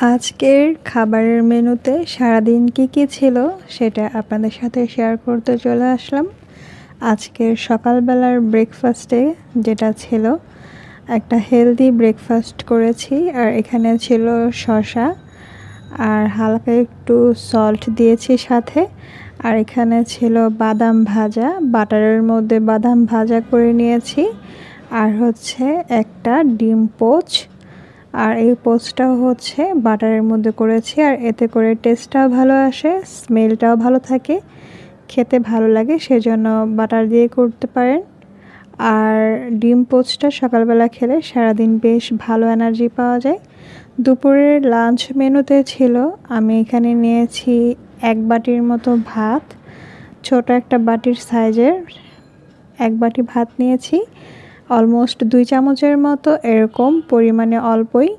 আজকের খাবারের মেনুতে সারাদিন কী ছিল সেটা আপনাদের সাথে শেয়ার করতে চলে আসলাম। আজকের সকালবেলার ব্রেকফাস্টে যেটা ছিল, একটা হেলদি ব্রেকফাস্ট করেছি। আর এখানে ছিল শসা আর হালকা একটু সল্ট দিয়েছি সাথে। আর এখানে ছিল বাদাম ভাজা, বাটারের মধ্যে বাদাম ভাজা করে নিয়েছি। আর হচ্ছে একটা ডিম পোচ। আর এই পোচটাও হচ্ছে বাটারের মধ্যে করেছি। আর এতে করে টেস্টটাও ভালো আসে, স্মেলটাও ভালো থাকে, খেতে ভালো লাগে, সেজন্য বাটার দিয়ে করতে পারেন। আর ডিম পোচটা সকালবেলা খেলে সারাদিন বেশ ভালো এনার্জি পাওয়া যায়। দুপুরের লাঞ্চ মেনুতে ছিল, আমি এখানে নিয়েছি 1 বাটির মতো ভাত, ছোট একটা বাটির সাইজের 1 বাটি ভাত নিয়েছি, অলমোস্ট 2 চামচের মতো, এরকম পরিমাণে অল্পই।